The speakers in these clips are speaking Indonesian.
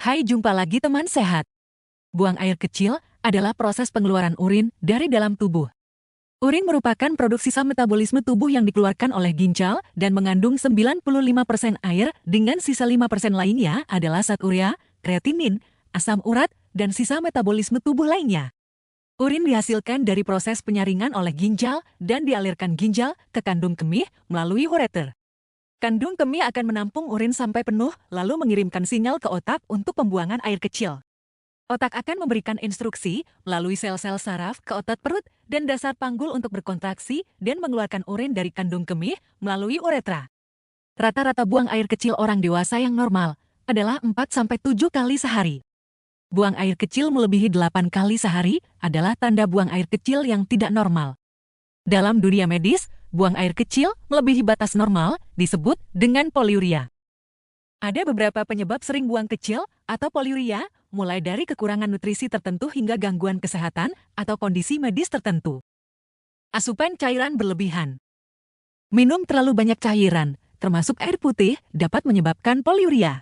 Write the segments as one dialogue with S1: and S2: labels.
S1: Hai, jumpa lagi teman sehat. Buang air kecil adalah proses pengeluaran urin dari dalam tubuh. Urin merupakan produk sisa metabolisme tubuh yang dikeluarkan oleh ginjal dan mengandung 95% air dengan sisa 5% lainnya adalah zat urea, kreatinin, asam urat, dan sisa metabolisme tubuh lainnya. Urin dihasilkan dari proses penyaringan oleh ginjal dan dialirkan ginjal ke kandung kemih melalui ureter. Kandung kemih akan menampung urin sampai penuh, lalu mengirimkan sinyal ke otak untuk pembuangan air kecil. Otak akan memberikan instruksi melalui sel-sel saraf ke otot perut dan dasar panggul untuk berkontraksi dan mengeluarkan urin dari kandung kemih melalui uretra. Rata-rata buang air kecil orang dewasa yang normal adalah 4-7 kali sehari. Buang air kecil melebihi 8 kali sehari adalah tanda buang air kecil yang tidak normal. Dalam dunia medis, buang air kecil melebihi batas normal disebut dengan poliuria. Ada beberapa penyebab sering buang kecil atau poliuria, mulai dari kekurangan nutrisi tertentu hingga gangguan kesehatan atau kondisi medis tertentu. Asupan cairan berlebihan. Minum terlalu banyak cairan, termasuk air putih, dapat menyebabkan poliuria.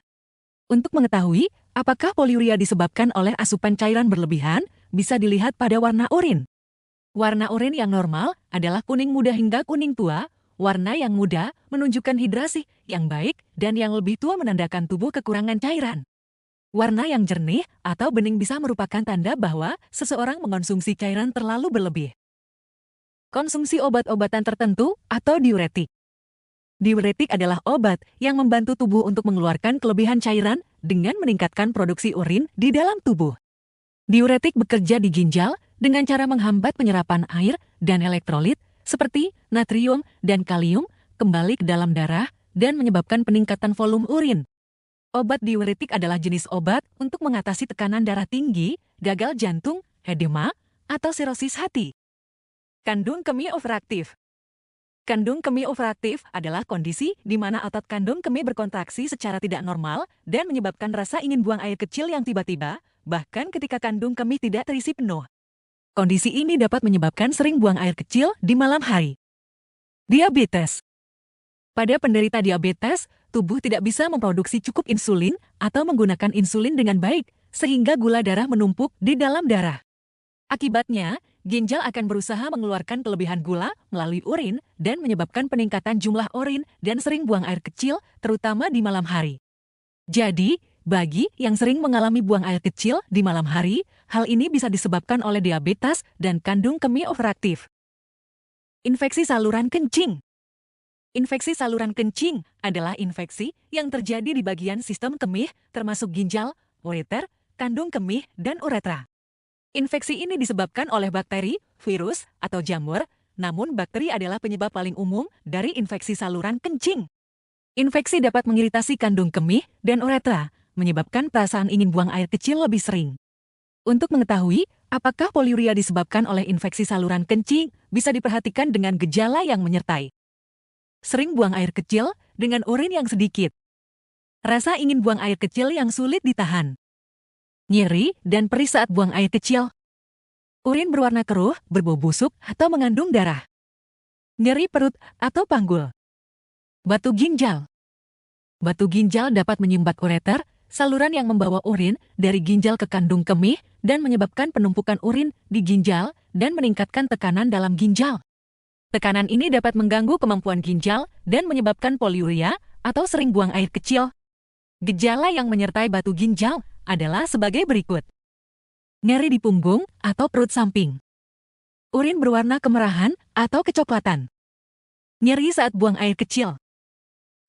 S1: Untuk mengetahui apakah poliuria disebabkan oleh asupan cairan berlebihan, bisa dilihat pada warna urin. Warna urin yang normal adalah kuning muda hingga kuning tua. Warna yang muda menunjukkan hidrasi yang baik dan yang lebih tua menandakan tubuh kekurangan cairan. Warna yang jernih atau bening bisa merupakan tanda bahwa seseorang mengonsumsi cairan terlalu berlebih. Konsumsi obat-obatan tertentu atau diuretik. Diuretik adalah obat yang membantu tubuh untuk mengeluarkan kelebihan cairan dengan meningkatkan produksi urin di dalam tubuh. Diuretik bekerja di ginjal dengan cara menghambat penyerapan air dan elektrolit seperti natrium dan kalium kembali ke dalam darah dan menyebabkan peningkatan volume urin. Obat diuretik adalah jenis obat untuk mengatasi tekanan darah tinggi, gagal jantung, edema, atau sirosis hati. Kandung kemih overaktif. Kandung kemih overaktif adalah kondisi di mana otot kandung kemih berkontraksi secara tidak normal dan menyebabkan rasa ingin buang air kecil yang tiba-tiba, bahkan ketika kandung kemih tidak terisi penuh. Kondisi ini dapat menyebabkan sering buang air kecil di malam hari. Diabetes. Pada penderita diabetes, tubuh tidak bisa memproduksi cukup insulin atau menggunakan insulin dengan baik, sehingga gula darah menumpuk di dalam darah. Akibatnya, ginjal akan berusaha mengeluarkan kelebihan gula melalui urin dan menyebabkan peningkatan jumlah urin dan sering buang air kecil, terutama di malam hari. Jadi, bagi yang sering mengalami buang air kecil di malam hari, hal ini bisa disebabkan oleh diabetes dan kandung kemih overaktif. Infeksi saluran kencing. Infeksi saluran kencing adalah infeksi yang terjadi di bagian sistem kemih, termasuk ginjal, ureter, kandung kemih, dan uretra. Infeksi ini disebabkan oleh bakteri, virus, atau jamur, namun bakteri adalah penyebab paling umum dari infeksi saluran kencing. Infeksi dapat mengiritasi kandung kemih dan uretra, menyebabkan perasaan ingin buang air kecil lebih sering. Untuk mengetahui apakah poliuria disebabkan oleh infeksi saluran kencing, bisa diperhatikan dengan gejala yang menyertai. Sering buang air kecil dengan urin yang sedikit. Rasa ingin buang air kecil yang sulit ditahan. Nyeri dan perih saat buang air kecil. Urin berwarna keruh, berbau busuk, atau mengandung darah. Nyeri perut atau panggul. Batu ginjal. Batu ginjal dapat menyumbat ureter, saluran yang membawa urin dari ginjal ke kandung kemih dan menyebabkan penumpukan urin di ginjal dan meningkatkan tekanan dalam ginjal. Tekanan ini dapat mengganggu kemampuan ginjal dan menyebabkan poliuria atau sering buang air kecil. Gejala yang menyertai batu ginjal adalah sebagai berikut. Nyeri di punggung atau perut samping. Urin berwarna kemerahan atau kecoklatan. Nyeri saat buang air kecil.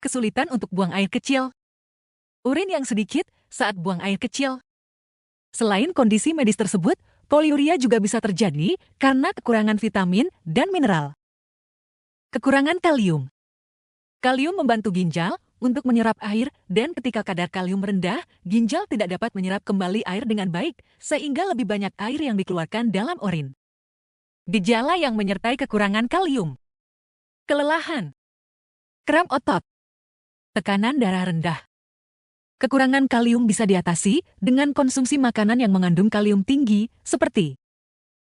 S1: Kesulitan untuk buang air kecil. Urin yang sedikit saat buang air kecil. Selain kondisi medis tersebut, poliuria juga bisa terjadi karena kekurangan vitamin dan mineral. Kekurangan kalium. Kalium membantu ginjal untuk menyerap air dan ketika kadar kalium rendah, ginjal tidak dapat menyerap kembali air dengan baik sehingga lebih banyak air yang dikeluarkan dalam urin. Gejala yang menyertai kekurangan kalium. Kelelahan. Kram otot. Tekanan darah rendah. Kekurangan kalium bisa diatasi dengan konsumsi makanan yang mengandung kalium tinggi seperti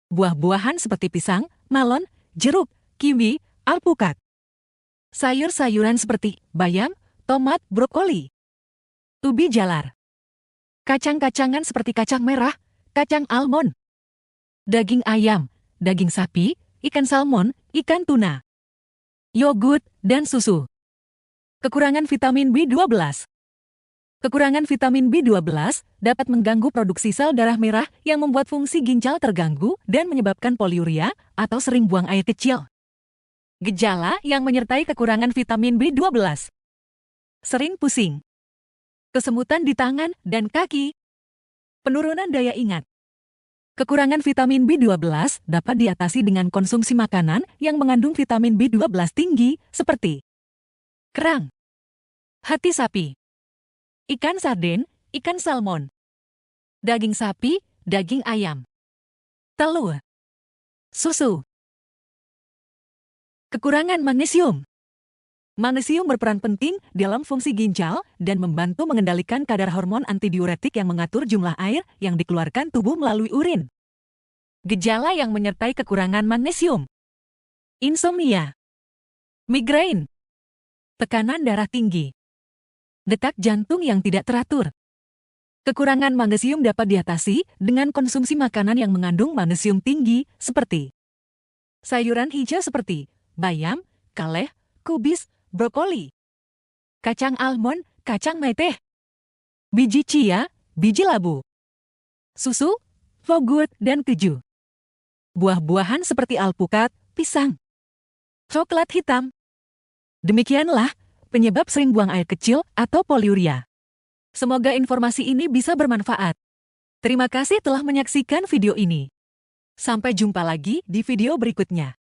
S1: buah-buahan seperti pisang, melon, jeruk, kiwi, alpukat. Sayur-sayuran seperti bayam, tomat, brokoli. Ubi jalar. Kacang-kacangan seperti kacang merah, kacang almond, daging ayam, daging sapi, ikan salmon, ikan tuna, yogurt, dan susu. Kekurangan vitamin B12. Kekurangan vitamin B12 dapat mengganggu produksi sel darah merah yang membuat fungsi ginjal terganggu dan menyebabkan poliuria atau sering buang air kecil. Gejala yang menyertai kekurangan vitamin B12. Sering pusing, kesemutan di tangan dan kaki, penurunan daya ingat. Kekurangan vitamin B12 dapat diatasi dengan konsumsi makanan yang mengandung vitamin B12 tinggi seperti kerang, hati sapi, ikan sarden, ikan salmon, daging sapi, daging ayam, telur, susu. Kekurangan magnesium. Magnesium berperan penting dalam fungsi ginjal dan membantu mengendalikan kadar hormon antidiuretik yang mengatur jumlah air yang dikeluarkan tubuh melalui urin. Gejala yang menyertai kekurangan magnesium. Insomnia, migrain, tekanan darah tinggi, detak jantung yang tidak teratur. Kekurangan magnesium dapat diatasi dengan konsumsi makanan yang mengandung magnesium tinggi seperti sayuran hijau seperti bayam, kaleh, kubis, brokoli, kacang almond, kacang meteh, biji chia, biji labu, susu, yogurt, dan keju. Buah-buahan seperti alpukat, pisang, coklat hitam. Demikianlah penyebab sering buang air kecil atau poliuria. Semoga informasi ini bisa bermanfaat. Terima kasih telah menyaksikan video ini. Sampai jumpa lagi di video berikutnya.